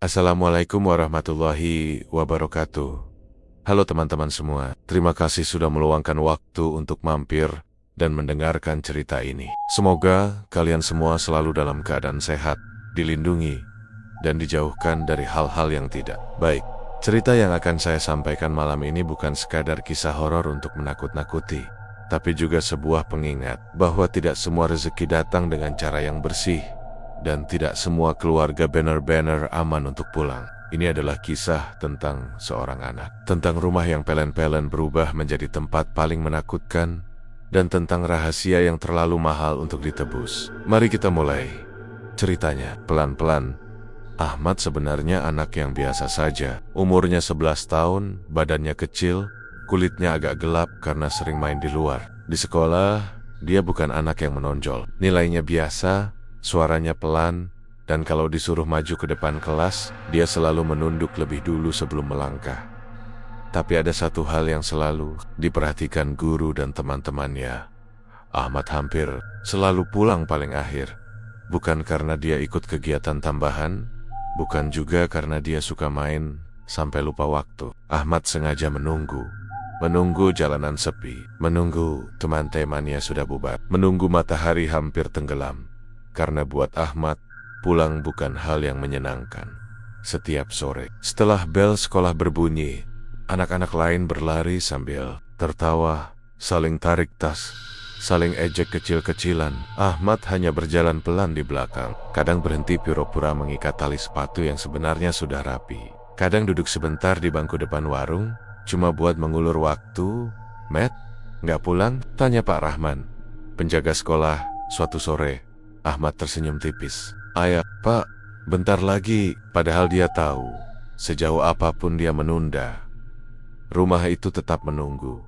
Assalamualaikum warahmatullahi wabarakatuh. Halo teman-teman semua, terima kasih sudah meluangkan waktu untuk mampir dan mendengarkan cerita ini. Semoga kalian semua selalu dalam keadaan sehat, dilindungi, dan dijauhkan dari hal-hal yang tidak baik. Cerita yang akan saya sampaikan malam ini bukan sekadar kisah horor untuk menakut-nakuti, tapi juga sebuah pengingat bahwa tidak semua rezeki datang dengan cara yang bersih, dan tidak semua keluarga benar-benar aman untuk pulang. Ini adalah kisah tentang seorang anak, tentang rumah yang pelen-pelen berubah menjadi tempat paling menakutkan, dan tentang rahasia yang terlalu mahal untuk ditebus. Mari kita mulai ceritanya. Pelan-pelan, Ahmad sebenarnya anak yang biasa saja. Umurnya 11 tahun, badannya kecil, kulitnya agak gelap karena sering main di luar. Di sekolah, dia bukan anak yang menonjol. Nilainya biasa, suaranya pelan, dan kalau disuruh maju ke depan kelas, dia selalu menunduk lebih dulu sebelum melangkah. Tapi ada satu hal yang selalu diperhatikan guru dan teman-temannya. Ahmad hampir selalu pulang paling akhir. Bukan karena dia ikut kegiatan tambahan, bukan juga karena dia suka main sampai lupa waktu. Ahmad sengaja menunggu jalanan sepi, menunggu teman-temannya sudah bubar, menunggu matahari hampir tenggelam. Karena buat Ahmad, pulang bukan hal yang menyenangkan. Setiap sore, setelah bel sekolah berbunyi, anak-anak lain berlari sambil tertawa, saling tarik tas, saling ejek kecil-kecilan. Ahmad hanya berjalan pelan di belakang. Kadang berhenti pura-pura mengikat tali sepatu yang sebenarnya sudah rapi. Kadang duduk sebentar di bangku depan warung, cuma buat mengulur waktu. "Matt, nggak pulang?" tanya Pak Rahman, penjaga sekolah, suatu sore. Ahmad tersenyum tipis. "Ayah, Pak, bentar lagi." Padahal dia tahu, sejauh apapun dia menunda, rumah itu tetap menunggu.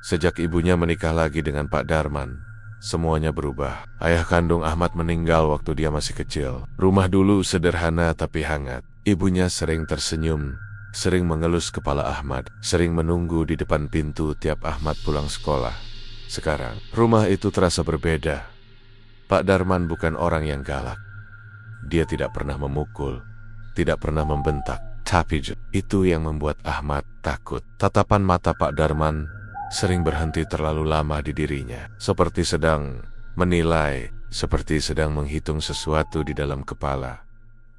Sejak ibunya menikah lagi dengan Pak Darman, semuanya berubah. Ayah kandung Ahmad meninggal waktu dia masih kecil. Rumah dulu sederhana tapi hangat. Ibunya sering tersenyum, sering mengelus kepala Ahmad, sering menunggu di depan pintu tiap Ahmad pulang sekolah. Sekarang, rumah itu terasa berbeda. Pak Darman bukan orang yang galak. Dia tidak pernah memukul, tidak pernah membentak. Tapi itu yang membuat Ahmad takut. Tatapan mata Pak Darman sering berhenti terlalu lama di dirinya, seperti sedang menilai, seperti sedang menghitung sesuatu di dalam kepala.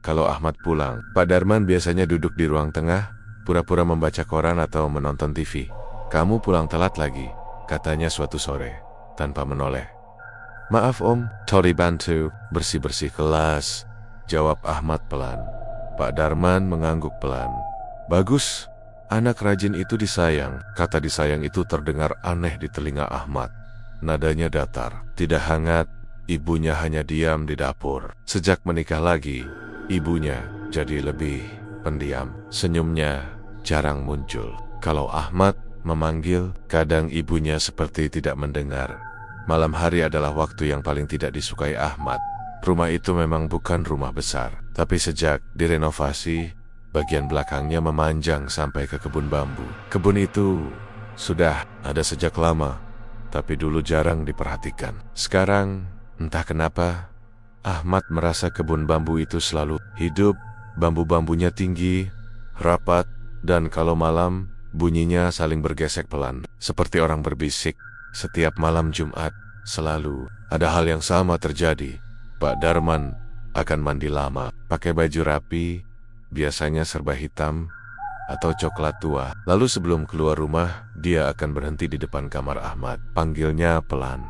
Kalau Ahmad pulang, Pak Darman biasanya duduk di ruang tengah, pura-pura membaca koran atau menonton TV. "Kamu pulang telat lagi," katanya suatu sore, tanpa menoleh. "Maaf Om, Tori bantu bersih-bersih kelas," jawab Ahmad pelan. Pak Darman mengangguk pelan. "Bagus, anak rajin itu disayang." Kata disayang itu terdengar aneh di telinga Ahmad. Nadanya datar, tidak hangat. Ibunya hanya diam di dapur. Sejak menikah lagi, ibunya jadi lebih pendiam. Senyumnya jarang muncul. Kalau Ahmad memanggil, kadang ibunya seperti tidak mendengar. Malam hari adalah waktu yang paling tidak disukai Ahmad. Rumah itu memang bukan rumah besar, tapi sejak direnovasi, bagian belakangnya memanjang sampai ke kebun bambu. Kebun itu sudah ada sejak lama, tapi dulu jarang diperhatikan. Sekarang, entah kenapa, Ahmad merasa kebun bambu itu selalu hidup. Bambu-bambunya tinggi, rapat, dan kalau malam, bunyinya saling bergesek pelan, seperti orang berbisik. Setiap malam Jumat, selalu ada hal yang sama terjadi. Pak Darman akan mandi lama, pakai baju rapi, biasanya serba hitam atau coklat tua. Lalu sebelum keluar rumah, dia akan berhenti di depan kamar Ahmad. Panggilnya pelan.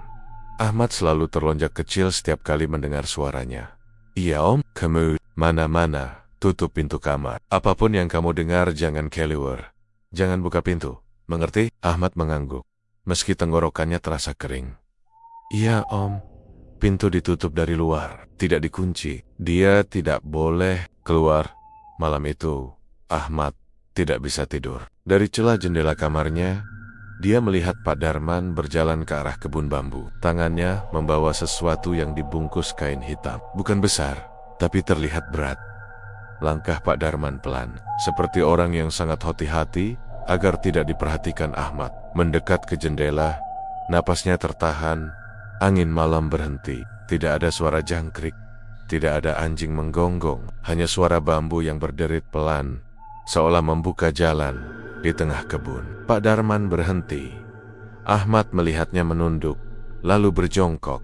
Ahmad selalu terlonjak kecil setiap kali mendengar suaranya. "Iya Om, kamu mana-mana, tutup pintu kamar. Apapun yang kamu dengar jangan keluar. Jangan buka pintu, mengerti?" Ahmad mengangguk, meski tenggorokannya terasa kering. "Iya Om." Pintu ditutup dari luar, tidak dikunci. Dia tidak boleh keluar. Malam itu, Ahmad tidak bisa tidur. Dari celah jendela kamarnya, dia melihat Pak Darman berjalan ke arah kebun bambu. Tangannya membawa sesuatu yang dibungkus kain hitam. Bukan besar, tapi terlihat berat. Langkah Pak Darman pelan, seperti orang yang sangat hati-hati agar tidak diperhatikan Ahmad. Mendekat ke jendela, napasnya tertahan. Angin malam berhenti. Tidak ada suara jangkrik, Tidak ada anjing menggonggong, hanya suara bambu yang berderit pelan, seolah membuka jalan di tengah kebun. Pak Darman berhenti. Ahmad melihatnya menunduk, lalu berjongkok.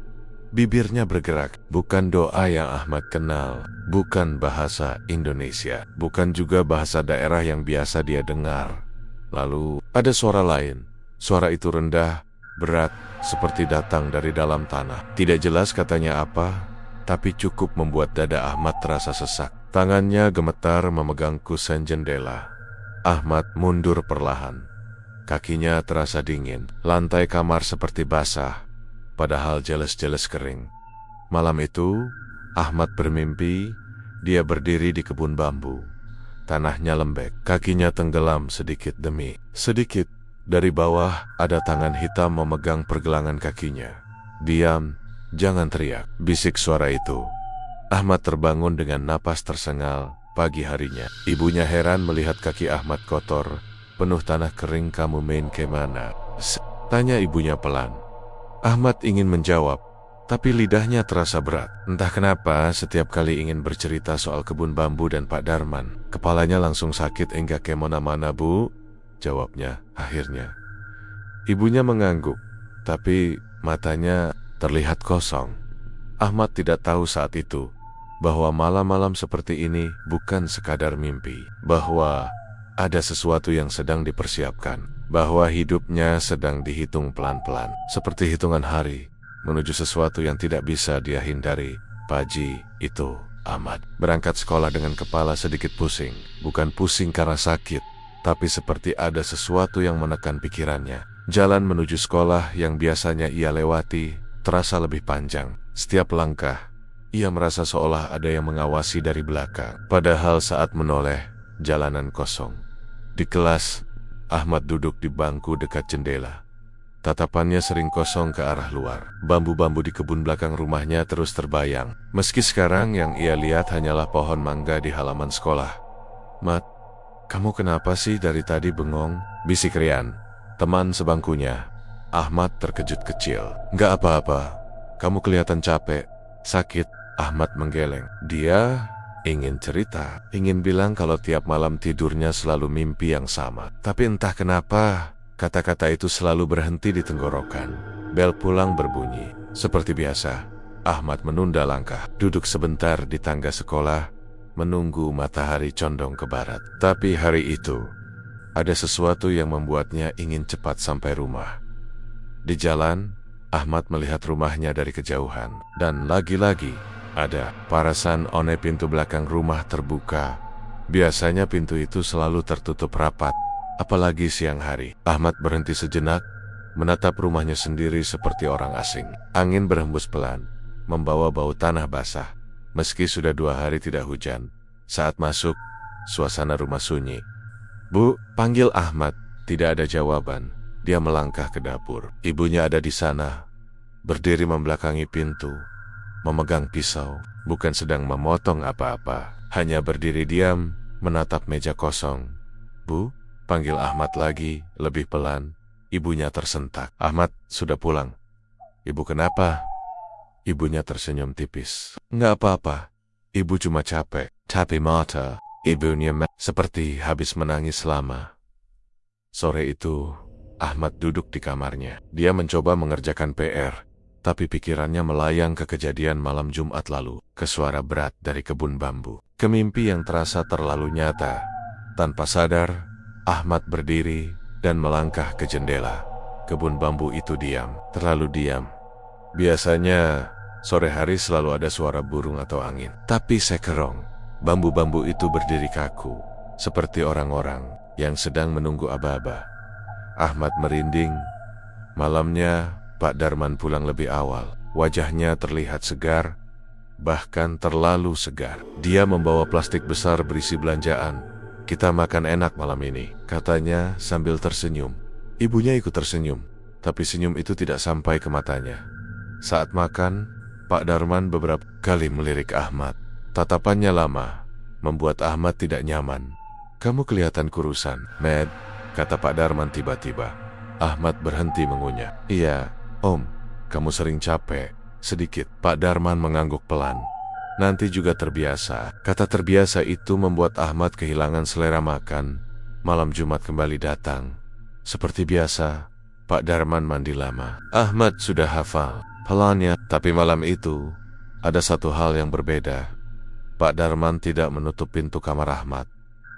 Bibirnya bergerak. Bukan doa yang Ahmad kenal, bukan bahasa Indonesia, bukan juga bahasa daerah yang biasa dia dengar. Lalu ada suara lain. Suara itu rendah, berat, seperti datang dari dalam tanah. Tidak jelas katanya apa, tapi cukup membuat dada Ahmad terasa sesak. Tangannya gemetar memegang kusen jendela. Ahmad mundur perlahan. Kakinya terasa dingin. Lantai kamar seperti basah, padahal jeles-jeles kering. Malam itu, Ahmad bermimpi dia berdiri di kebun bambu. Tanahnya lembek, kakinya tenggelam sedikit demi sedikit. Dari bawah, ada tangan hitam memegang pergelangan kakinya. "Diam, jangan teriak," bisik suara itu. Ahmad terbangun dengan napas tersengal. Pagi harinya, ibunya heran melihat kaki Ahmad kotor, penuh tanah kering. "Kamu main kemana?" tanya ibunya pelan. Ahmad ingin menjawab, tapi lidahnya terasa berat. Entah kenapa, setiap kali ingin bercerita soal kebun bambu dan Pak Darman, kepalanya langsung sakit. "Enggak kemana-mana, Bu," jawabnya akhirnya. Ibunya mengangguk, tapi matanya terlihat kosong. Ahmad tidak tahu saat itu bahwa malam-malam seperti ini bukan sekadar mimpi, bahwa ada sesuatu yang sedang dipersiapkan, bahwa hidupnya sedang dihitung pelan-pelan, seperti hitungan hari menuju sesuatu yang tidak bisa dia hindari. Pagi itu, Ahmad berangkat sekolah dengan kepala sedikit pusing, bukan pusing karena sakit, tapi seperti ada sesuatu yang menekan pikirannya. Jalan menuju sekolah yang biasanya ia lewati terasa lebih panjang. Setiap langkah, ia merasa seolah ada yang mengawasi dari belakang. Padahal saat menoleh, jalanan kosong. Di kelas, Ahmad duduk di bangku dekat jendela. Tatapannya sering kosong ke arah luar. Bambu-bambu di kebun belakang rumahnya terus terbayang, meski sekarang yang ia lihat hanyalah pohon mangga di halaman sekolah. "Mat, kamu kenapa sih dari tadi bengong?" bisik Rian, teman sebangkunya. Ahmad terkejut kecil. "Nggak apa-apa, kamu kelihatan capek, sakit." Ahmad menggeleng. Dia ingin cerita, ingin bilang kalau tiap malam tidurnya selalu mimpi yang sama. Tapi entah kenapa, kata-kata itu selalu berhenti di tenggorokan. Bel pulang berbunyi. Seperti biasa, Ahmad menunda langkah, duduk sebentar di tangga sekolah, menunggu matahari condong ke barat. Tapi hari itu, ada sesuatu yang membuatnya ingin cepat sampai rumah. Di jalan, Ahmad melihat rumahnya dari kejauhan, dan lagi-lagi ada parasan one pintu belakang rumah terbuka. Biasanya pintu itu selalu tertutup rapat, apalagi siang hari. Ahmad berhenti sejenak, menatap rumahnya sendiri seperti orang asing. Angin berhembus pelan, membawa bau tanah basah. Meski sudah 2 hari tidak hujan, saat masuk, suasana rumah sunyi. "Bu," panggil Ahmad. Tidak ada jawaban. Dia melangkah ke dapur. Ibunya ada di sana, berdiri membelakangi pintu, memegang pisau, bukan sedang memotong apa-apa, hanya berdiri diam, menatap meja kosong. "Bu," panggil Ahmad lagi, lebih pelan. Ibunya tersentak. "Ahmad, sudah pulang." "Ibu kenapa?" Ibunya tersenyum tipis. "Nggak apa-apa, ibu cuma capek." Tapi mata ibunya seperti habis menangis lama. Sore itu, Ahmad duduk di kamarnya. Dia mencoba mengerjakan PR, tapi pikirannya melayang ke kejadian malam Jumat lalu, ke suara berat dari kebun bambu, ke mimpi yang terasa terlalu nyata. Tanpa sadar, Ahmad berdiri dan melangkah ke jendela. Kebun bambu itu diam, terlalu diam. Biasanya, sore hari selalu ada suara burung atau angin. Tapi sekerong, bambu-bambu itu berdiri kaku, seperti orang-orang yang sedang menunggu aba-aba. Ahmad merinding. Malamnya, Pak Darman pulang lebih awal. Wajahnya terlihat segar, bahkan terlalu segar. Dia membawa plastik besar berisi belanjaan. "Kita makan enak malam ini," katanya sambil tersenyum. Ibunya ikut tersenyum, tapi senyum itu tidak sampai ke matanya. Saat makan, Pak Darman beberapa kali melirik Ahmad. Tatapannya lama, membuat Ahmad tidak nyaman. "Kamu kelihatan kurusan, Med," kata Pak Darman tiba-tiba. Ahmad berhenti mengunyah. "Iya, Om, kamu sering capek." "Sedikit." Pak Darman mengangguk pelan. nanti juga terbiasa. Kata terbiasa itu membuat Ahmad kehilangan selera makan. Malam Jumat kembali datang. Seperti biasa, Pak Darman mandi lama. Ahmad sudah hafal pelannya, tapi malam itu ada satu hal yang berbeda. Pak Darman tidak menutup pintu kamar Ahmad.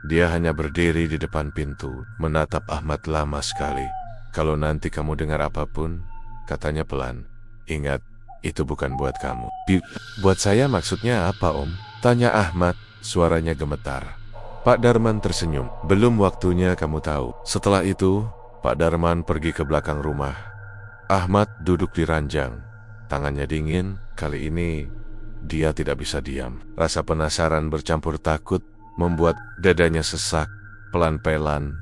Dia hanya berdiri di depan pintu, menatap Ahmad lama sekali. Kalau nanti kamu dengar apapun, katanya pelan, ingat, itu bukan buat kamu. Buat saya maksudnya apa, Om? Tanya Ahmad, suaranya gemetar. Pak Darman tersenyum. Belum waktunya kamu tahu. Setelah itu, Pak Darman pergi ke belakang rumah. Ahmad duduk di ranjang. Tangannya dingin, kali ini dia tidak bisa diam. Rasa penasaran bercampur takut membuat dadanya sesak. Pelan-pelan,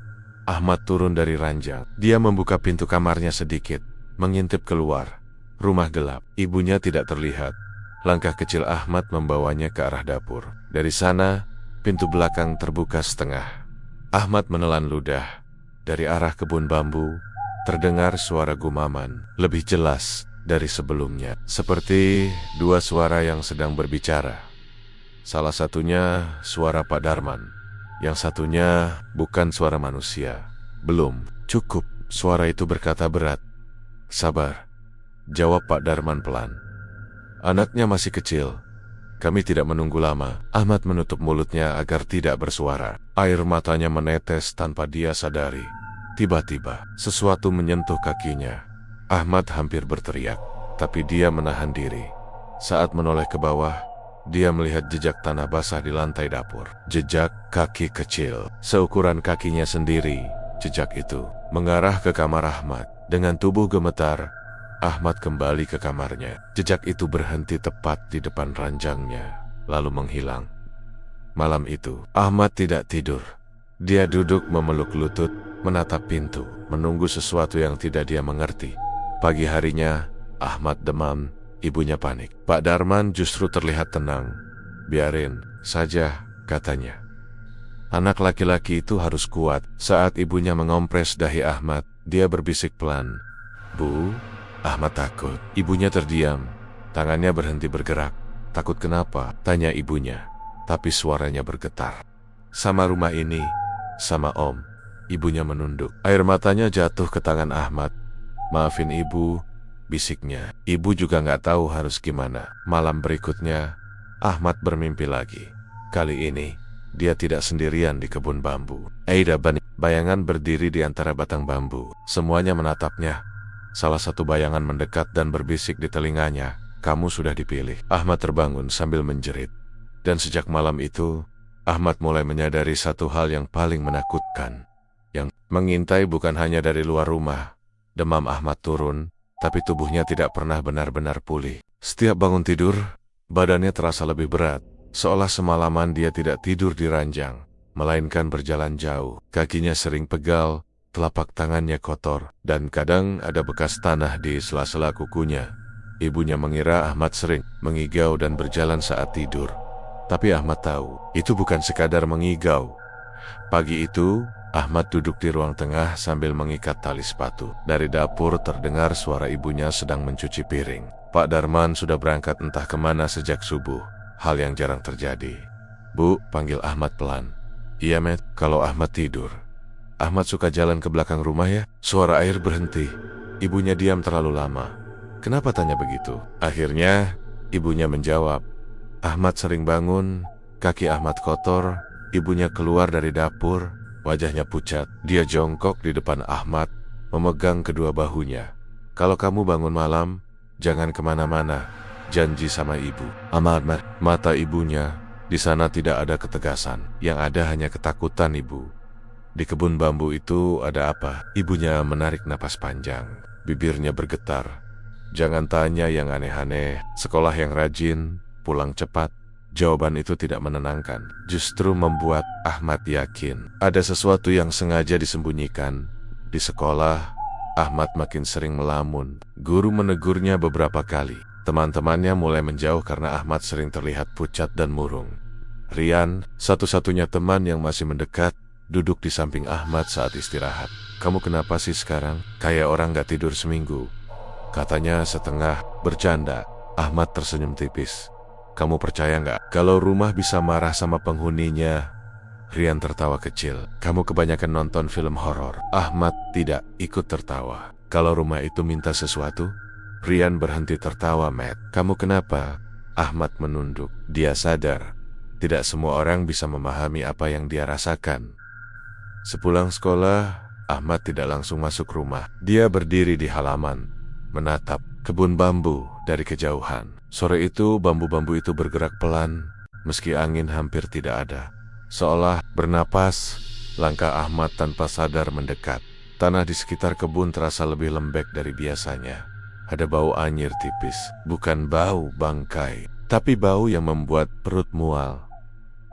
Ahmad turun dari ranjang. Dia membuka pintu kamarnya sedikit, mengintip keluar. Rumah gelap, ibunya tidak terlihat. Langkah kecil Ahmad membawanya ke arah dapur. Dari sana, pintu belakang terbuka setengah. Ahmad menelan ludah. Dari arah kebun bambu, terdengar suara gumaman, lebih jelas dari sebelumnya. Seperti dua suara yang sedang berbicara. Salah satunya suara Pak Darman. Yang satunya bukan suara manusia. Belum cukup, suara itu berkata berat. Sabar, jawab Pak Darman pelan. Anaknya masih kecil. Kami tidak menunggu lama. Ahmad menutup mulutnya agar tidak bersuara. Air matanya menetes tanpa dia sadari. Tiba-tiba, sesuatu menyentuh kakinya. Ahmad hampir berteriak, tapi dia menahan diri. Saat menoleh ke bawah, dia melihat jejak tanah basah di lantai dapur. Jejak kaki kecil, seukuran kakinya sendiri. Jejak itu mengarah ke kamar Ahmad. Dengan tubuh gemetar, Ahmad kembali ke kamarnya. Jejak itu berhenti tepat di depan ranjangnya, lalu menghilang. Malam itu, Ahmad tidak tidur. Dia duduk memeluk lutut, menatap pintu, menunggu sesuatu yang tidak dia mengerti. Pagi harinya, Ahmad demam, ibunya panik. Pak Darman justru terlihat tenang. Biarin saja, katanya. Anak laki-laki itu harus kuat. Saat ibunya mengompres dahi Ahmad, dia berbisik pelan. Bu, Ahmad takut. Ibunya terdiam. Tangannya berhenti bergerak. Takut kenapa? Tanya ibunya. Tapi suaranya bergetar. Sama rumah ini, sama Om. Ibunya menunduk. Air matanya jatuh ke tangan Ahmad. Maafin ibu, bisiknya. Ibu juga nggak tahu harus gimana. Malam berikutnya, Ahmad bermimpi lagi. Kali ini, dia tidak sendirian di kebun bambu. Aida bayangan berdiri di antara batang bambu. Semuanya menatapnya. Salah satu bayangan mendekat dan berbisik di telinganya. Kamu sudah dipilih. Ahmad terbangun sambil menjerit. Dan sejak malam itu, Ahmad mulai menyadari satu hal yang paling menakutkan. Yang mengintai bukan hanya dari luar rumah. Demam Ahmad turun, tapi tubuhnya tidak pernah benar-benar pulih. Setiap bangun tidur, badannya terasa lebih berat. Seolah semalaman dia tidak tidur di ranjang, melainkan berjalan jauh. Kakinya sering pegal, telapak tangannya kotor, dan kadang ada bekas tanah di sela-sela kukunya. Ibunya mengira Ahmad sering mengigau dan berjalan saat tidur. Tapi Ahmad tahu, itu bukan sekadar mengigau. Pagi itu, Ahmad duduk di ruang tengah sambil mengikat tali sepatu. Dari dapur terdengar suara ibunya sedang mencuci piring. Pak Darman sudah berangkat entah kemana sejak subuh. Hal yang jarang terjadi. Bu, panggil Ahmad pelan. Iya, Met, kalau Ahmad tidur. Ahmad suka jalan ke belakang rumah ya? Suara air berhenti. Ibunya diam terlalu lama. Kenapa tanya begitu? Akhirnya, ibunya menjawab. Ahmad sering bangun, kaki Ahmad kotor, ibunya keluar dari dapur. Wajahnya pucat. Dia jongkok di depan Ahmad, memegang kedua bahunya. Kalau kamu bangun malam, jangan kemana-mana. Janji sama ibu. Ahmad, mata ibunya. Di sana tidak ada ketegasan. Yang ada hanya ketakutan ibu. Di kebun bambu itu ada apa? Ibunya menarik napas panjang. Bibirnya bergetar. Jangan tanya yang aneh-aneh. Sekolah yang rajin, pulang cepat. Jawaban itu tidak menenangkan, justru membuat Ahmad yakin ada sesuatu yang sengaja disembunyikan. Di sekolah, Ahmad makin sering melamun. Guru menegurnya beberapa kali. Teman-temannya mulai menjauh karena Ahmad sering terlihat pucat dan murung. Rian, satu-satunya teman yang masih mendekat, duduk di samping Ahmad saat istirahat. Kamu kenapa sih sekarang? Kayak orang gak tidur seminggu. Katanya setengah bercanda. Ahmad tersenyum tipis. Kamu percaya nggak kalau rumah bisa marah sama penghuninya? Rian tertawa kecil. Kamu kebanyakan nonton film horor. Ahmad tidak ikut tertawa. Kalau rumah itu minta sesuatu? Rian berhenti tertawa, Matt. Kamu kenapa? Ahmad menunduk. Dia sadar tidak semua orang bisa memahami apa yang dia rasakan. Sepulang sekolah, Ahmad tidak langsung masuk rumah. Dia berdiri di halaman, menatap kebun bambu dari kejauhan. Sore itu, bambu-bambu itu bergerak pelan, meski angin hampir tidak ada. Seolah bernapas, langkah Ahmad tanpa sadar mendekat. Tanah di sekitar kebun terasa lebih lembek dari biasanya. Ada bau anyir tipis, bukan bau bangkai, tapi bau yang membuat perut mual.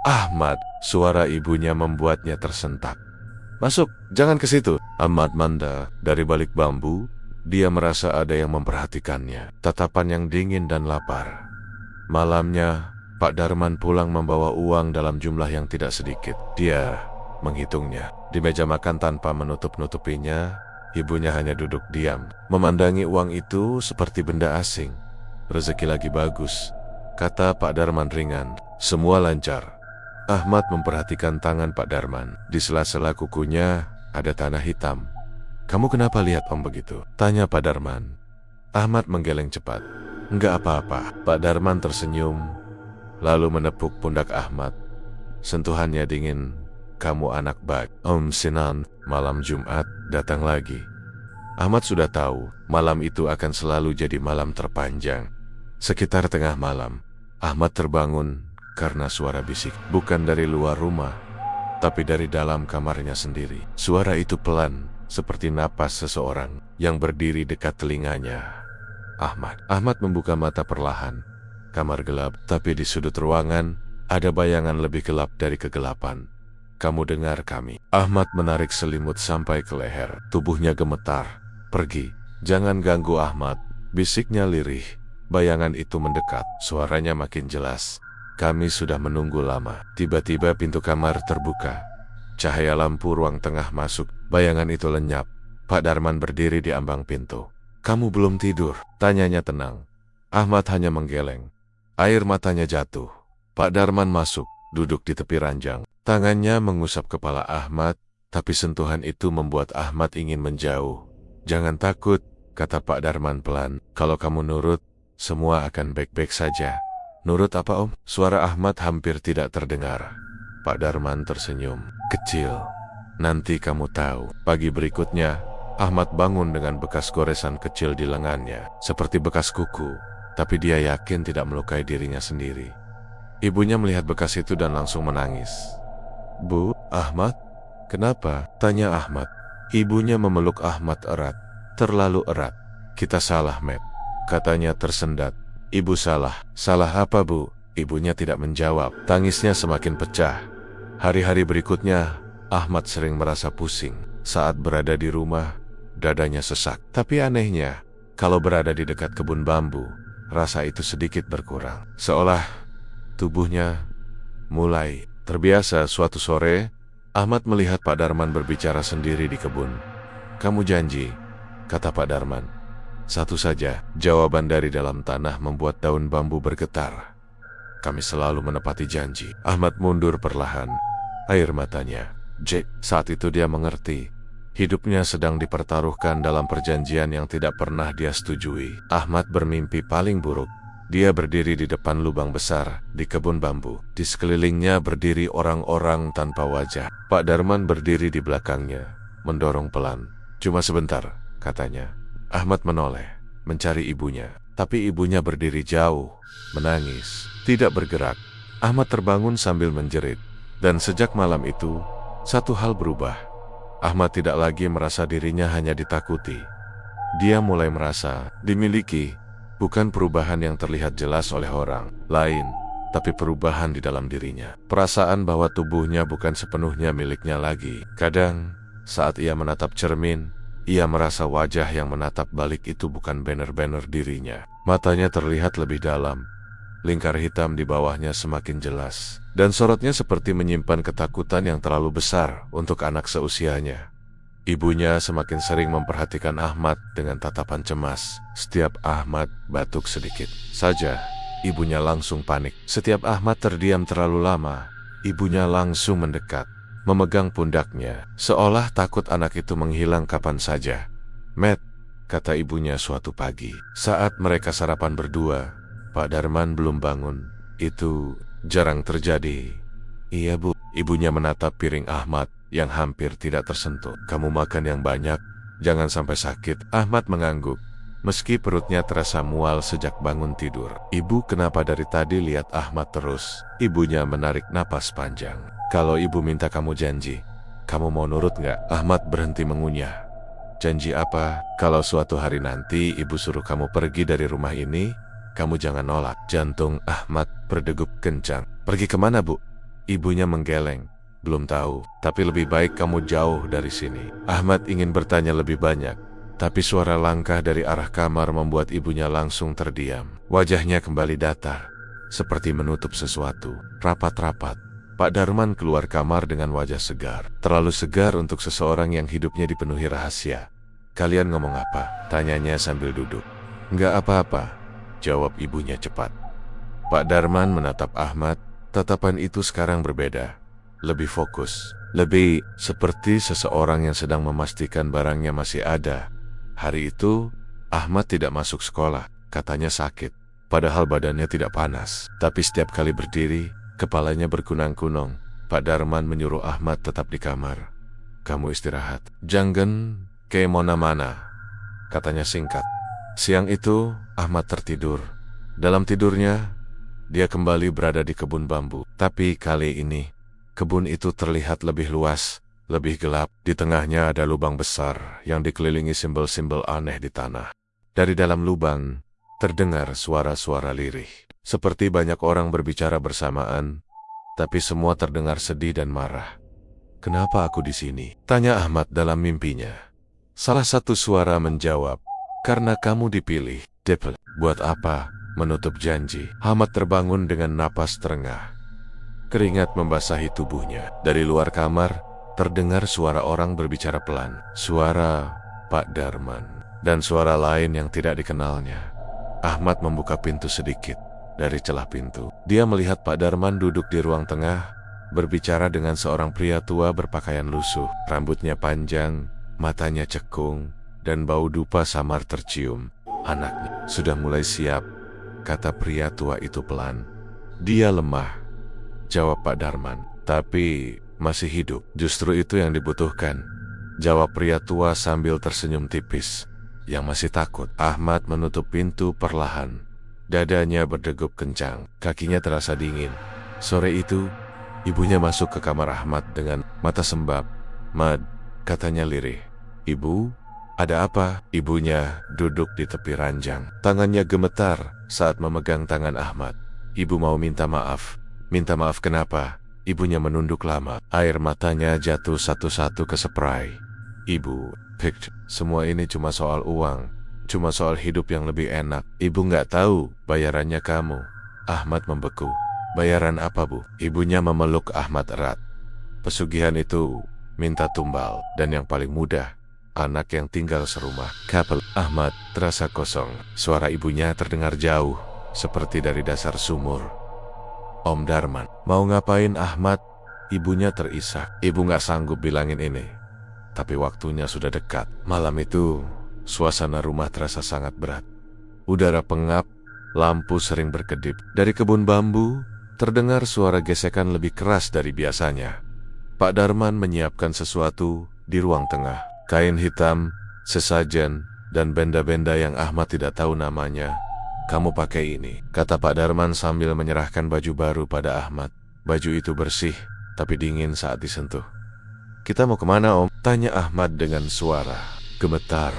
Ahmad, suara ibunya membuatnya tersentak. Masuk, jangan ke situ. Ahmad manda dari balik bambu. Dia merasa ada yang memperhatikannya. Tatapan yang dingin dan lapar. Malamnya, Pak Darman pulang membawa uang dalam jumlah yang tidak sedikit. Dia menghitungnya. Di meja makan tanpa menutup-nutupinya, ibunya hanya duduk diam, memandangi uang itu seperti benda asing. Rezeki lagi bagus, kata Pak Darman ringan. Semua lancar. Ahmad memperhatikan tangan Pak Darman. Di sela-sela kukunya ada tanah hitam. Kamu kenapa lihat Om begitu? Tanya Pak Darman. Ahmad menggeleng cepat. Enggak apa-apa. Pak Darman tersenyum, lalu menepuk pundak Ahmad. Sentuhannya dingin. Kamu anak baik. Om Sinan. Malam Jumat datang lagi. Ahmad sudah tahu malam itu akan selalu jadi malam terpanjang. Sekitar tengah malam, Ahmad terbangun karena suara bisik, bukan dari luar rumah, tapi dari dalam kamarnya sendiri. Suara itu pelan, seperti napas seseorang yang berdiri dekat telinganya. Ahmad membuka mata perlahan. Kamar gelap, tapi di sudut ruangan ada bayangan lebih gelap dari kegelapan. Kamu dengar kami? Ahmad menarik selimut sampai ke leher. Tubuhnya gemetar. Pergi, jangan ganggu Ahmad, bisiknya lirih. Bayangan itu mendekat, suaranya makin jelas. Kami sudah menunggu lama. Tiba-tiba pintu kamar terbuka. Cahaya lampu ruang tengah masuk. Bayangan itu lenyap. Pak Darman berdiri di ambang pintu. Kamu belum tidur? Tanyanya tenang. Ahmad hanya menggeleng. Air matanya jatuh. Pak Darman masuk, duduk di tepi ranjang. Tangannya mengusap kepala Ahmad, tapi sentuhan itu membuat Ahmad ingin menjauh. Jangan takut, kata Pak Darman pelan. Kalau kamu nurut, semua akan baik-baik saja. Nurut apa Om? Suara Ahmad hampir tidak terdengar. Pak Darman tersenyum kecil. Nanti kamu tahu. Pagi berikutnya, Ahmad bangun dengan bekas goresan kecil di lengannya, seperti bekas kuku, tapi dia yakin tidak melukai dirinya sendiri. Ibunya melihat bekas itu dan langsung menangis. Bu, Ahmad? Kenapa? Tanya Ahmad. Ibunya memeluk Ahmad erat, terlalu erat. Kita salah, Matt, katanya tersendat. Ibu salah. Salah apa, Bu? Ibunya tidak menjawab. Tangisnya semakin pecah. Hari-hari berikutnya, Ahmad sering merasa pusing. Saat berada di rumah, dadanya sesak. Tapi anehnya, kalau berada di dekat kebun bambu, rasa itu sedikit berkurang. Seolah tubuhnya mulai terbiasa. Suatu sore, Ahmad melihat Pak Darman berbicara sendiri di kebun. Kamu janji, kata Pak Darman. Satu saja, jawaban dari dalam tanah membuat daun bambu bergetar. Kami selalu menepati janji. Ahmad mundur perlahan, air matanya. Saat itu dia mengerti. Hidupnya sedang dipertaruhkan dalam perjanjian yang tidak pernah dia setujui. Ahmad bermimpi paling buruk. Dia berdiri di depan lubang besar di kebun bambu. Di sekelilingnya berdiri orang-orang tanpa wajah. Pak Darman berdiri di belakangnya, mendorong pelan. Cuma sebentar, katanya. Ahmad menoleh, mencari ibunya. Tapi ibunya berdiri jauh, menangis, tidak bergerak. Ahmad terbangun sambil menjerit. Dan sejak malam itu, satu hal berubah. Ahmad tidak lagi merasa dirinya hanya ditakuti. Dia mulai merasa dimiliki. Bukan perubahan yang terlihat jelas oleh orang lain, tapi perubahan di dalam dirinya. Perasaan bahwa tubuhnya bukan sepenuhnya miliknya lagi. Kadang, saat ia menatap cermin, ia merasa wajah yang menatap balik itu bukan benar-benar dirinya. Matanya terlihat lebih dalam. Lingkar hitam di bawahnya semakin jelas. Dan sorotnya seperti menyimpan ketakutan yang terlalu besar untuk anak seusianya. Ibunya semakin sering memperhatikan Ahmad dengan tatapan cemas. Setiap Ahmad batuk sedikit saja, Ibunya langsung panik. Setiap Ahmad terdiam terlalu lama, ibunya langsung mendekat, memegang pundaknya, seolah takut anak itu menghilang kapan saja. "Matt," kata ibunya suatu pagi, saat mereka sarapan berdua. Pak Darman belum bangun. Itu jarang terjadi. "Iya, Bu." Ibunya menatap piring Ahmad yang hampir tidak tersentuh. "Kamu makan yang banyak, jangan sampai sakit." Ahmad mengangguk, meski perutnya terasa mual sejak bangun tidur. "Ibu kenapa dari tadi lihat Ahmad terus?" Ibunya menarik napas panjang. "Kalau ibu minta kamu janji, kamu mau nurut nggak?" Ahmad berhenti mengunyah. "Janji apa?" "Kalau suatu hari nanti ibu suruh kamu pergi dari rumah ini, kamu jangan nolak." Jantung Ahmad berdegup kencang. "Pergi kemana, Bu?" Ibunya menggeleng. "Belum tahu, tapi lebih baik kamu jauh dari sini." Ahmad ingin bertanya lebih banyak, tapi suara langkah dari arah kamar membuat ibunya langsung terdiam. Wajahnya kembali datar, seperti menutup sesuatu. Rapat-rapat, Pak Darman keluar kamar dengan wajah segar. Terlalu segar untuk seseorang yang hidupnya dipenuhi rahasia. "Kalian ngomong apa?" tanyanya sambil duduk. "Nggak apa-apa," jawab ibunya cepat. Pak Darman menatap Ahmad. Tatapan itu sekarang berbeda. Lebih fokus. Lebih seperti seseorang yang sedang memastikan barangnya masih ada. Hari itu, Ahmad tidak masuk sekolah. Katanya sakit. Padahal badannya tidak panas. Tapi setiap kali berdiri, kepalanya berkunang-kunang. Pak Darman menyuruh Ahmad tetap di kamar. "Kamu istirahat. Jangan kemana-mana," katanya singkat. Siang itu, Ahmad tertidur. Dalam tidurnya, dia kembali berada di kebun bambu. Tapi kali ini, kebun itu terlihat lebih luas, lebih gelap. Di tengahnya ada lubang besar yang dikelilingi simbol-simbol aneh di tanah. Dari dalam lubang, terdengar suara-suara lirih. Seperti banyak orang berbicara bersamaan, tapi semua terdengar sedih dan marah. "Kenapa aku di sini?" tanya Ahmad dalam mimpinya. Salah satu suara menjawab, "Karena kamu dipilih." "Depel, buat apa?" Menutup janji. Ahmad terbangun dengan napas terengah. Keringat membasahi tubuhnya. Dari luar kamar, terdengar suara orang berbicara pelan. Suara Pak Darman. Dan suara lain yang tidak dikenalnya. Ahmad membuka pintu sedikit. Dari celah pintu, dia melihat Pak Darman duduk di ruang tengah, berbicara dengan seorang pria tua berpakaian lusuh. Rambutnya panjang, matanya cekung, dan bau dupa samar tercium. "Anaknya sudah mulai siap," kata pria tua itu pelan. "Dia lemah," jawab Pak Darman, "tapi masih hidup." "Justru itu yang dibutuhkan," jawab pria tua sambil tersenyum tipis. "Yang masih takut." Ahmad menutup pintu perlahan. Dadanya berdegup kencang, kakinya terasa dingin. Sore itu, ibunya masuk ke kamar Ahmad dengan mata sembab. "Mad," katanya lirih. "Ibu, ada apa?" Ibunya duduk di tepi ranjang. Tangannya gemetar saat memegang tangan Ahmad. "Ibu mau minta maaf." "Minta maaf kenapa?" Ibunya menunduk lama. Air matanya jatuh satu-satu ke spray. "Ibu, semua ini cuma soal uang. Cuma soal hidup yang lebih enak. Ibu nggak tahu bayarannya kamu." Ahmad membeku. "Bayaran apa, Bu?" Ibunya memeluk Ahmad erat. "Pesugihan itu minta tumbal, dan yang paling mudah, anak yang tinggal serumah." Kapel Ahmad terasa kosong. Suara ibunya terdengar jauh, seperti dari dasar sumur. "Om Darman, mau ngapain Ahmad?" Ibunya terisak. "Ibu nggak sanggup bilangin ini, tapi waktunya sudah dekat." Malam itu, suasana rumah terasa sangat berat. Udara pengap, lampu sering berkedip. Dari kebun bambu, terdengar suara gesekan lebih keras dari biasanya. Pak Darman menyiapkan sesuatu di ruang tengah. Kain hitam, sesajen, dan benda-benda yang Ahmad tidak tahu namanya. "Kamu pakai ini," kata Pak Darman sambil menyerahkan baju baru pada Ahmad. Baju itu bersih, tapi dingin saat disentuh. "Kita mau kemana, Om?" tanya Ahmad dengan suara gemetar.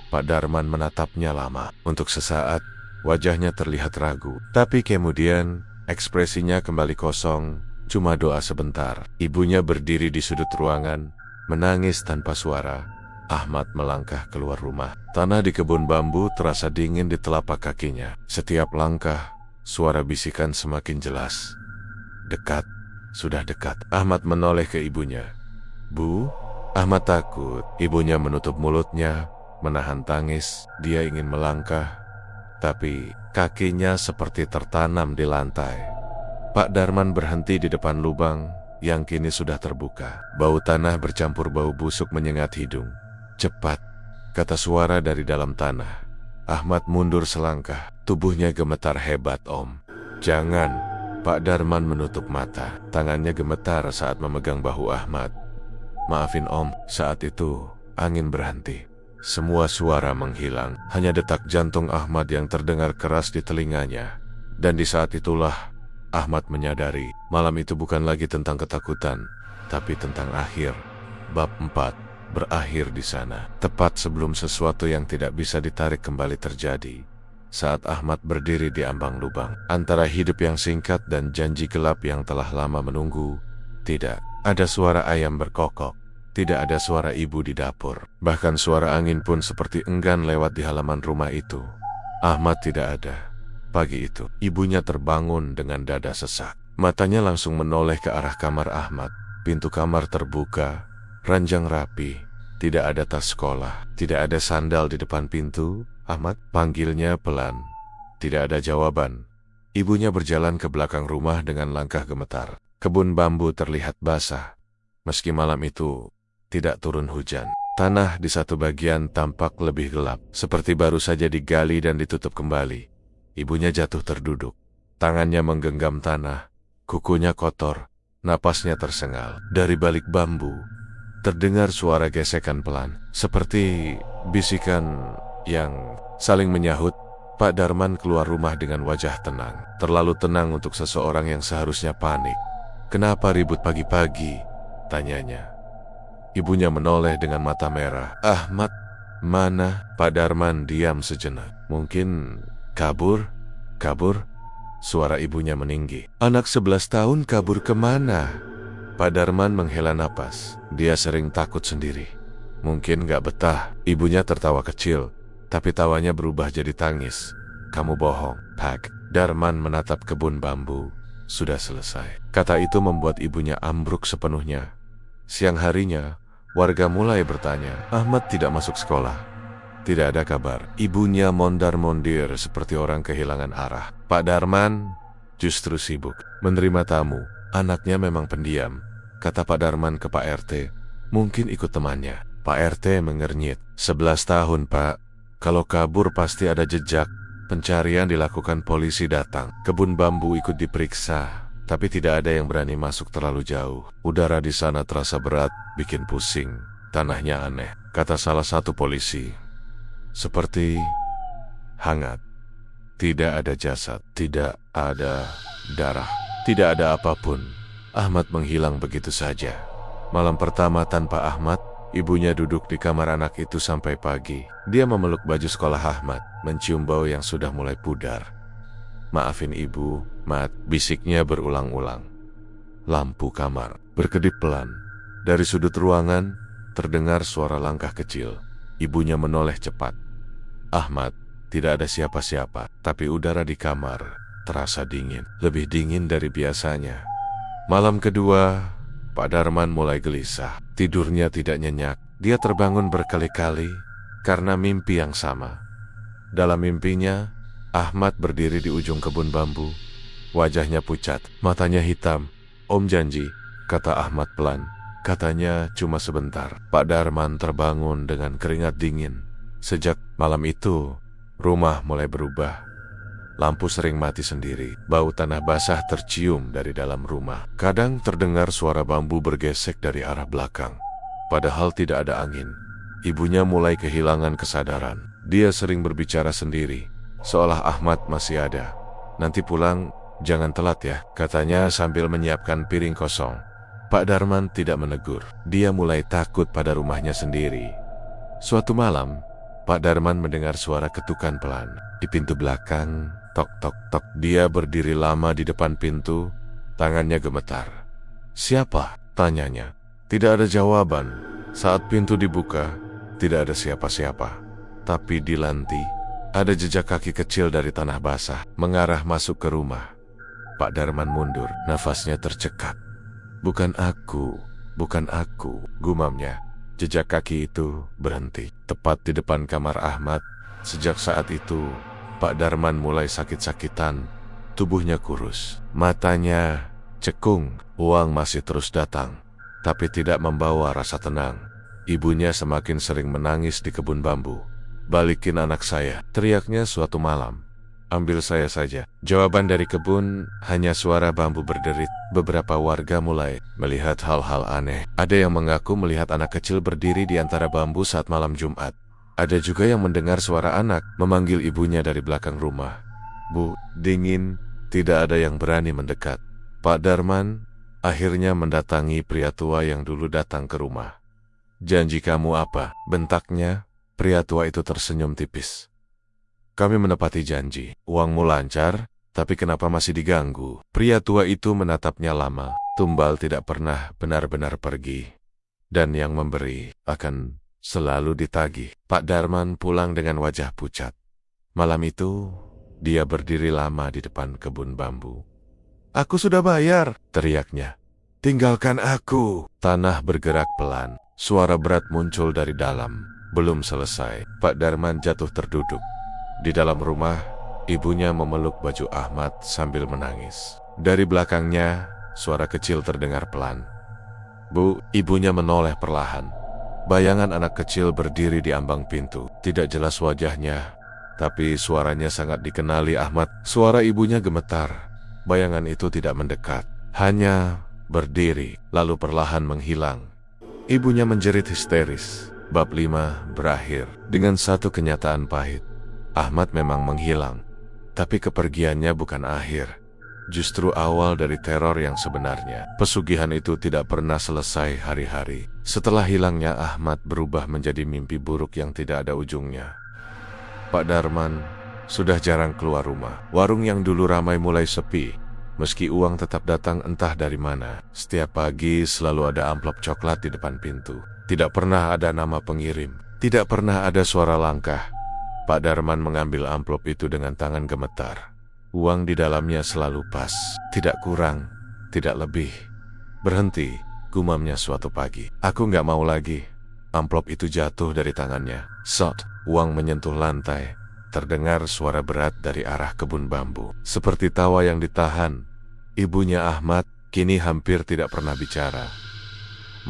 Pak Darman menatapnya lama. Untuk sesaat, wajahnya terlihat ragu. Tapi kemudian, ekspresinya kembali kosong, cuma doa sebentar. Ibunya berdiri di sudut ruangan, menangis tanpa suara. Ahmad melangkah keluar rumah. Tanah di kebun bambu terasa dingin di telapak kakinya. Setiap langkah, suara bisikan semakin jelas. Dekat, sudah dekat. Ahmad menoleh ke ibunya. "Bu?" Ahmad takut. Ibunya menutup mulutnya, menahan tangis. Dia ingin melangkah, tapi kakinya seperti tertanam di lantai. Pak Darman berhenti di depan lubang yang kini sudah terbuka. Bau tanah bercampur bau busuk menyengat hidung. "Cepat," kata suara dari dalam tanah. Ahmad mundur selangkah. Tubuhnya gemetar hebat, "Om." "Jangan." Pak Darman menutup mata. Tangannya gemetar saat memegang bahu Ahmad. "Maafin Om." Saat itu angin berhenti. Semua suara menghilang. Hanya detak jantung Ahmad yang terdengar keras di telinganya. Dan di saat itulah Ahmad menyadari malam itu bukan lagi tentang ketakutan, tapi tentang akhir. Bab 4 berakhir di sana, tepat sebelum sesuatu yang tidak bisa ditarik kembali terjadi. Saat Ahmad berdiri di ambang lubang, antara hidup yang singkat dan janji gelap yang telah lama menunggu, tidak ada suara ayam berkokok. Tidak ada suara ibu di dapur. Bahkan suara angin pun seperti enggan lewat di halaman rumah itu. Ahmad tidak ada. Pagi itu, ibunya terbangun dengan dada sesak. Matanya langsung menoleh ke arah kamar Ahmad. Pintu kamar terbuka, ranjang rapi. Tidak ada tas sekolah, tidak ada sandal di depan pintu. "Ahmad," panggilnya pelan. Tidak ada jawaban. Ibunya berjalan ke belakang rumah dengan langkah gemetar. Kebun bambu terlihat basah. Meski malam itu tidak turun hujan. Tanah di satu bagian tampak lebih gelap, seperti baru saja digali dan ditutup kembali. Ibunya jatuh terduduk. Tangannya menggenggam tanah, kukunya kotor, napasnya tersengal. Dari balik bambu, terdengar suara gesekan pelan, seperti bisikan yang saling menyahut. Pak Darman keluar rumah dengan wajah tenang. Terlalu tenang untuk seseorang yang seharusnya panik. "Kenapa ribut pagi-pagi?" tanyanya. Ibunya menoleh dengan mata merah. "Ahmad, mana?" Pak Darman diam sejenak. "Mungkin kabur?" "Kabur?" Suara ibunya meninggi. "Anak 11 tahun kabur kemana?" Pak Darman menghela napas. Dia sering takut sendiri. Mungkin gak betah. Ibunya tertawa kecil, tapi tawanya berubah jadi tangis. "Kamu bohong, Pak." Darman menatap kebun bambu. "Sudah selesai." Kata itu membuat ibunya ambruk sepenuhnya. Siang harinya, warga mulai bertanya, "Ahmad tidak masuk sekolah." Tidak ada kabar. Ibunya mondar-mondir seperti orang kehilangan arah. Pak Darman justru sibuk menerima tamu. Anaknya memang pendiam, kata Pak Darman ke Pak RT. Mungkin ikut temannya. Pak RT mengernyit. 11 tahun, Pak. Kalau kabur pasti ada jejak. Pencarian dilakukan, polisi datang. Kebun bambu ikut diperiksa. Tapi tidak ada yang berani masuk terlalu jauh. Udara di sana terasa berat, bikin pusing. Tanahnya aneh, kata salah satu polisi. Seperti hangat. Tidak ada jasad, tidak ada darah, tidak ada apapun. Ahmad menghilang begitu saja. Malam pertama tanpa Ahmad, ibunya duduk di kamar anak itu sampai pagi. Dia memeluk baju sekolah Ahmad, mencium bau yang sudah mulai pudar. "Maafin ibu, Mat," bisiknya berulang-ulang. Lampu kamar berkedip pelan. Dari sudut ruangan, terdengar suara langkah kecil. Ibunya menoleh cepat. Ahmad, tidak ada siapa-siapa, tapi udara di kamar terasa dingin. Lebih dingin dari biasanya. Malam kedua, Pak Darman mulai gelisah. Tidurnya tidak nyenyak. Dia terbangun berkali-kali karena mimpi yang sama. Dalam mimpinya, Ahmad berdiri di ujung kebun bambu. Wajahnya pucat, matanya hitam. "Om janji," kata Ahmad pelan. Katanya cuma sebentar. Pak Darman terbangun dengan keringat dingin. Sejak malam itu, rumah mulai berubah. Lampu sering mati sendiri. Bau tanah basah tercium dari dalam rumah. Kadang terdengar suara bambu bergesek dari arah belakang. Padahal tidak ada angin. Ibunya mulai kehilangan kesadaran. Dia sering berbicara sendiri, seolah Ahmad masih ada. "Nanti pulang, jangan telat ya," katanya sambil menyiapkan piring kosong. Pak Darman tidak menegur. Dia mulai takut pada rumahnya sendiri. Suatu malam, Pak Darman mendengar suara ketukan pelan. Di pintu belakang, tok tok tok. Dia berdiri lama di depan pintu, tangannya gemetar. "Siapa?" tanyanya. Tidak ada jawaban. Saat pintu dibuka, tidak ada siapa-siapa. Tapi di lantai, ada jejak kaki kecil dari tanah basah, mengarah masuk ke rumah. Pak Darman mundur, nafasnya tercekat. Bukan aku," gumamnya. Jejak kaki itu berhenti, tepat di depan kamar Ahmad. Sejak saat itu, Pak Darman mulai sakit-sakitan, tubuhnya kurus, matanya cekung. Uang masih terus datang, tapi tidak membawa rasa tenang. Ibunya semakin sering menangis di kebun bambu. "Balikin anak saya," teriaknya suatu malam. "Ambil saya saja." Jawaban dari kebun hanya suara bambu berderit. Beberapa warga mulai melihat hal-hal aneh. Ada yang mengaku melihat anak kecil berdiri di antara bambu saat malam Jumat. Ada juga yang mendengar suara anak memanggil ibunya dari belakang rumah. "Bu, dingin." Tidak ada yang berani mendekat. Pak Darman akhirnya mendatangi pria tua yang dulu datang ke rumah. "Janji kamu apa?" bentaknya. Pria tua itu tersenyum tipis. "Kami menepati janji. Uangmu lancar, tapi kenapa masih diganggu?" Pria tua itu menatapnya lama. Tumbal tidak pernah benar-benar pergi, dan yang memberi akan selalu ditagih. Pak Darman pulang dengan wajah pucat. Malam itu, dia berdiri lama di depan kebun bambu. "Aku sudah bayar," teriaknya. "Tinggalkan aku." Tanah bergerak pelan. Suara berat muncul dari dalam. Belum selesai, Pak Darman jatuh terduduk. Di dalam rumah, ibunya memeluk baju Ahmad sambil menangis. Dari belakangnya, suara kecil terdengar pelan. "Bu," ibunya menoleh perlahan. Bayangan anak kecil berdiri di ambang pintu. Tidak jelas wajahnya, tapi suaranya sangat dikenali Ahmad. Suara ibunya gemetar. Bayangan itu tidak mendekat, hanya berdiri, lalu perlahan menghilang. Ibunya menjerit histeris. Bab 5 berakhir dengan satu kenyataan pahit. Ahmad memang menghilang, tapi kepergiannya bukan akhir. Justru awal dari teror yang sebenarnya. Pesugihan itu tidak pernah selesai hari-hari. Setelah hilangnya Ahmad berubah menjadi mimpi buruk yang tidak ada ujungnya. Pak Darman sudah jarang keluar rumah. Warung yang dulu ramai mulai sepi, meski uang tetap datang entah dari mana. Setiap pagi selalu ada amplop coklat di depan pintu. Tidak pernah ada nama pengirim. Tidak pernah ada suara langkah. Pak Darman mengambil amplop itu dengan tangan gemetar. Uang di dalamnya selalu pas, tidak kurang, tidak lebih. "Berhenti," gumamnya suatu pagi. "Aku nggak mau lagi." Amplop itu jatuh dari tangannya. Sot, uang menyentuh lantai. Terdengar suara berat dari arah kebun bambu. Seperti tawa yang ditahan. Ibunya Ahmad kini hampir tidak pernah bicara.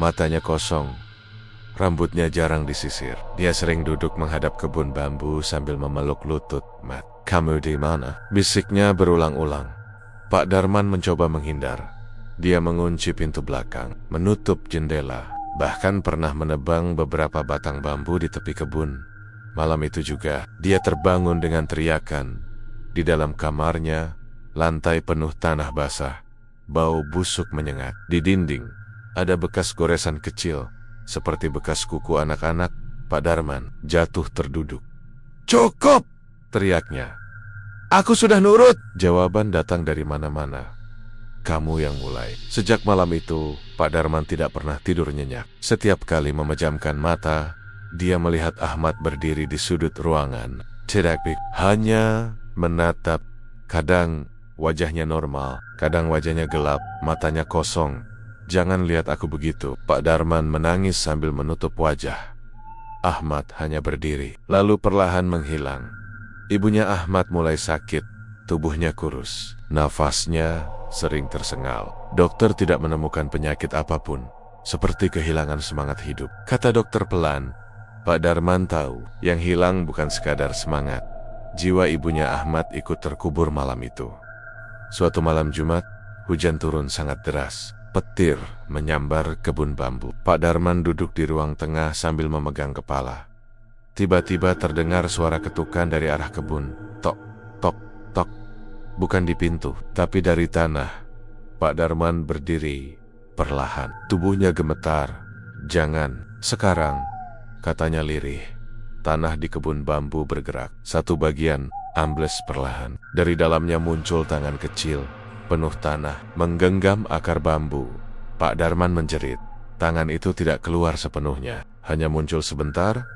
Matanya kosong. Rambutnya jarang disisir. Dia sering duduk menghadap kebun bambu sambil memeluk lutut. "Mat, kamu di mana?" bisiknya berulang-ulang. Pak Darman mencoba menghindar. Dia mengunci pintu belakang, menutup jendela, bahkan pernah menebang beberapa batang bambu di tepi kebun. Malam itu juga, dia terbangun dengan teriakan. Di dalam kamarnya, lantai penuh tanah basah. Bau busuk menyengat. Di dinding, ada bekas goresan kecil, seperti bekas kuku anak-anak. Pak Darman jatuh terduduk. "Cukup!" teriaknya. "Aku sudah nurut!" Jawaban datang dari mana-mana. "Kamu yang mulai." Sejak malam itu, Pak Darman tidak pernah tidur nyenyak. Setiap kali memejamkan mata, dia melihat Ahmad berdiri di sudut ruangan. Tidak hanya menatap. Kadang wajahnya normal, kadang wajahnya gelap, matanya kosong. "Jangan lihat aku begitu." Pak Darman menangis sambil menutup wajah. Ahmad hanya berdiri, lalu perlahan menghilang. Ibunya Ahmad mulai sakit, tubuhnya kurus, nafasnya sering tersengal. Dokter tidak menemukan penyakit apapun, seperti kehilangan semangat hidup. Kata dokter pelan. Pak Darman tahu, yang hilang bukan sekadar semangat. Jiwa ibunya Ahmad ikut terkubur malam itu. Suatu malam Jumat, hujan turun sangat deras. Petir menyambar kebun bambu. Pak Darman duduk di ruang tengah sambil memegang kepala. Tiba-tiba terdengar suara ketukan dari arah kebun. Tok, tok, tok. Bukan di pintu, tapi dari tanah. Pak Darman berdiri perlahan. Tubuhnya gemetar. "Jangan, sekarang," katanya lirih. Tanah di kebun bambu bergerak. Satu bagian ambles perlahan. Dari dalamnya muncul tangan kecil, penuh tanah, menggenggam akar bambu. Pak Darman menjerit. Tangan itu tidak keluar sepenuhnya, hanya muncul sebentar,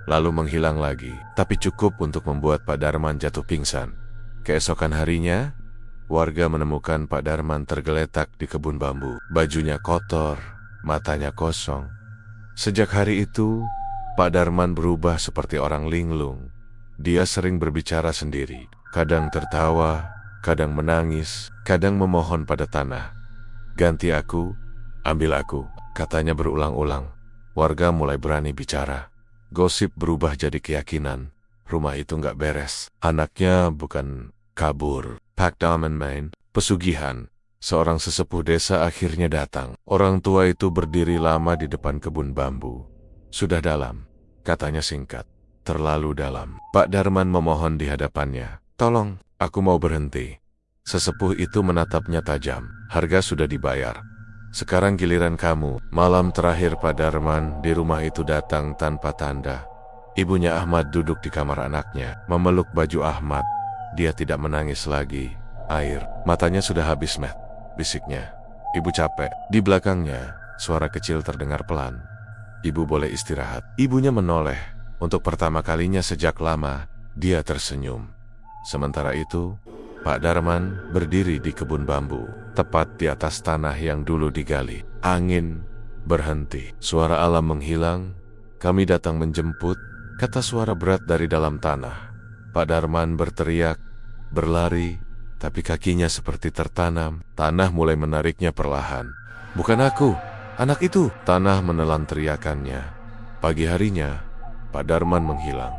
lalu menghilang lagi. Tapi cukup untuk membuat Pak Darman jatuh pingsan. Keesokan harinya, warga menemukan Pak Darman tergeletak di kebun bambu. Bajunya kotor, matanya kosong. Sejak hari itu, Pak Darman berubah seperti orang linglung. Dia sering berbicara sendiri, kadang tertawa, kadang menangis, kadang memohon pada tanah. "Ganti aku, ambil aku," katanya berulang-ulang. Warga mulai berani bicara. Gosip berubah jadi keyakinan. Rumah itu nggak beres. Anaknya bukan kabur. Pak Daman main, pesugihan. Seorang sesepuh desa akhirnya datang. Orang tua itu berdiri lama di depan kebun bambu. "Sudah dalam," katanya singkat. "Terlalu dalam." Pak Darman memohon di hadapannya. "Tolong, aku mau berhenti." Sesepuh itu menatapnya tajam. "Harga sudah dibayar. Sekarang giliran kamu." Malam terakhir Pak Darman di rumah itu datang tanpa tanda. Ibunya Ahmad duduk di kamar anaknya, memeluk baju Ahmad. Dia tidak menangis lagi. "Air, matanya sudah habis, Matt," bisiknya. "Ibu capek." Di belakangnya, suara kecil terdengar pelan. "Ibu boleh istirahat." Ibunya menoleh. Untuk pertama kalinya sejak lama, dia tersenyum. Sementara itu, Pak Darman berdiri di kebun bambu, tepat di atas tanah yang dulu digali. Angin berhenti, suara alam menghilang. "Kami datang menjemput," kata suara berat dari dalam tanah. Pak Darman berteriak, berlari, tapi kakinya seperti tertanam. Tanah mulai menariknya perlahan. "Bukan aku, anak itu!" Tanah menelan teriakannya. Pagi harinya, Pak Darman menghilang.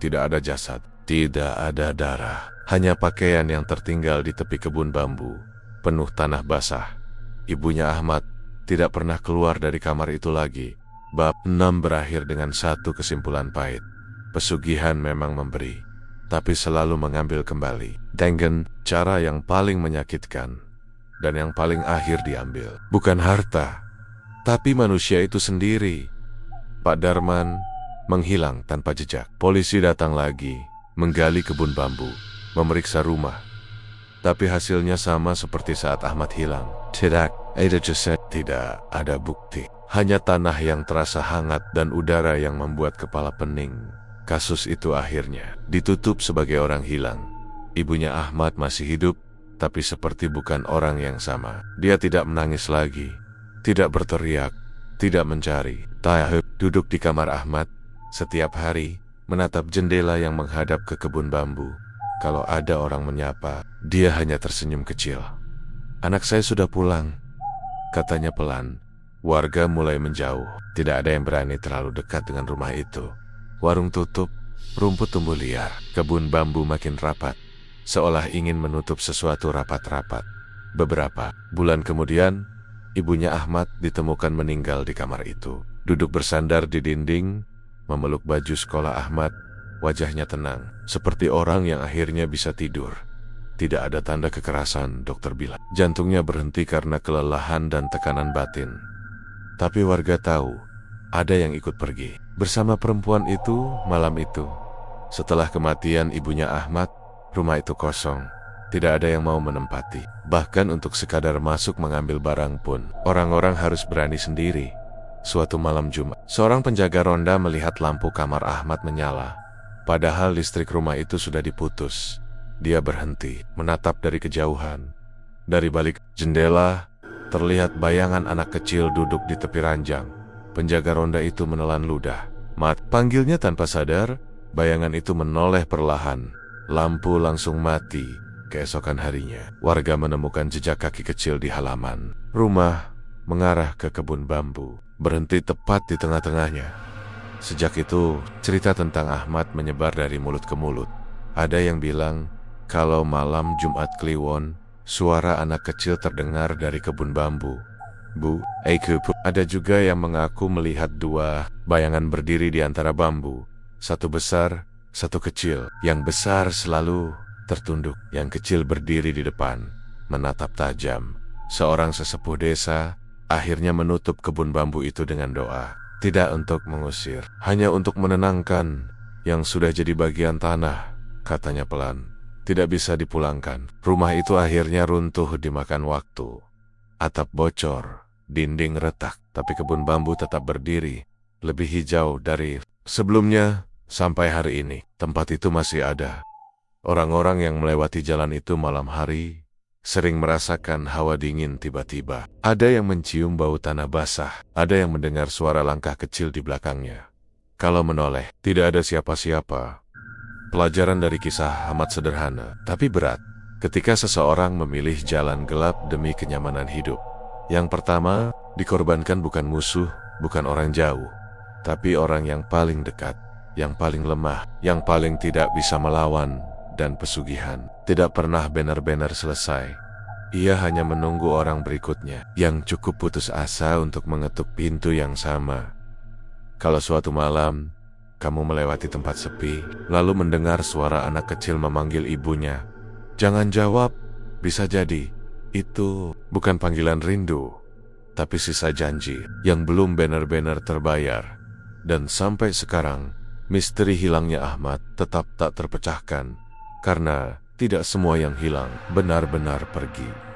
Tidak ada jasad, tidak ada darah. Hanya pakaian yang tertinggal di tepi kebun bambu, penuh tanah basah. Ibunya Ahmad tidak pernah keluar dari kamar itu lagi. Bab 6 berakhir dengan satu kesimpulan pahit. Pesugihan memang memberi, tapi selalu mengambil kembali. Dengan cara yang paling menyakitkan dan yang paling akhir diambil. Bukan harta, tapi manusia itu sendiri. Pak Darman menghilang tanpa jejak. Polisi datang lagi, menggali kebun bambu, memeriksa rumah. Tapi hasilnya sama seperti saat Ahmad hilang. Tidak ada jasad, tidak ada bukti. Hanya tanah yang terasa hangat dan udara yang membuat kepala pening. Kasus itu akhirnya ditutup sebagai orang hilang. Ibunya Ahmad masih hidup, tapi seperti bukan orang yang sama. Dia tidak menangis lagi, tidak berteriak, tidak mencari. Tahib duduk di kamar Ahmad, setiap hari menatap jendela yang menghadap ke kebun bambu. Kalau ada orang menyapa, dia hanya tersenyum kecil. "Anak saya sudah pulang," katanya pelan. Warga mulai menjauh. Tidak ada yang berani terlalu dekat dengan rumah itu. Warung tutup, rumput tumbuh liar. Kebun bambu makin rapat, seolah ingin menutup sesuatu rapat-rapat. Beberapa bulan kemudian, ibunya Ahmad ditemukan meninggal di kamar itu. Duduk bersandar di dinding, memeluk baju sekolah Ahmad. Wajahnya tenang, seperti orang yang akhirnya bisa tidur. Tidak ada tanda kekerasan, dokter bilang. Jantungnya berhenti karena kelelahan dan tekanan batin. Tapi warga tahu, ada yang ikut pergi bersama perempuan itu malam itu. Setelah kematian ibunya Ahmad, rumah itu kosong. Tidak ada yang mau menempati. Bahkan untuk sekadar masuk mengambil barang pun, orang-orang harus berani sendiri. Suatu malam Jumat, seorang penjaga ronda melihat lampu kamar Ahmad menyala. Padahal listrik rumah itu sudah diputus. Dia berhenti, menatap dari kejauhan. Dari balik jendela, terlihat bayangan anak kecil duduk di tepi ranjang. Penjaga ronda itu menelan ludah. "Mat," panggilnya tanpa sadar. Bayangan itu menoleh perlahan. Lampu langsung mati. Keesokan harinya, warga menemukan jejak kaki kecil di halaman rumah, mengarah ke kebun bambu, berhenti tepat di tengah-tengahnya. Sejak itu, cerita tentang Ahmad menyebar dari mulut ke mulut. Ada yang bilang, kalau malam Jumat Kliwon, suara anak kecil terdengar dari kebun bambu. Ada juga yang mengaku melihat dua bayangan berdiri di antara bambu. Satu besar, satu kecil. Yang besar selalu tertunduk, yang kecil berdiri di depan, menatap tajam. Seorang sesepuh desa akhirnya menutup kebun bambu itu dengan doa. Tidak untuk mengusir, hanya untuk menenangkan yang sudah jadi bagian tanah, katanya pelan. Tidak bisa dipulangkan. Rumah itu akhirnya runtuh dimakan waktu. Atap bocor, dinding retak, tapi kebun bambu tetap berdiri, lebih hijau dari sebelumnya. Sampai hari ini, tempat itu masih ada. Orang-orang yang melewati jalan itu malam hari sering merasakan hawa dingin tiba-tiba. Ada yang mencium bau tanah basah, ada yang mendengar suara langkah kecil di belakangnya. Kalau menoleh, tidak ada siapa-siapa. Pelajaran dari kisah amat sederhana, tapi berat. Ketika seseorang memilih jalan gelap demi kenyamanan hidup. Yang pertama, dikorbankan bukan musuh, bukan orang jauh, tapi orang yang paling dekat, yang paling lemah, yang paling tidak bisa melawan, dan pesugihan. Tidak pernah benar-benar selesai. Ia hanya menunggu orang berikutnya, yang cukup putus asa untuk mengetuk pintu yang sama. Kalau suatu malam, kamu melewati tempat sepi, lalu mendengar suara anak kecil memanggil ibunya, jangan jawab, bisa jadi itu bukan panggilan rindu, tapi sisa janji yang belum benar-benar terbayar. Dan sampai sekarang, misteri hilangnya Ahmad tetap tak terpecahkan, karena tidak semua yang hilang benar-benar pergi.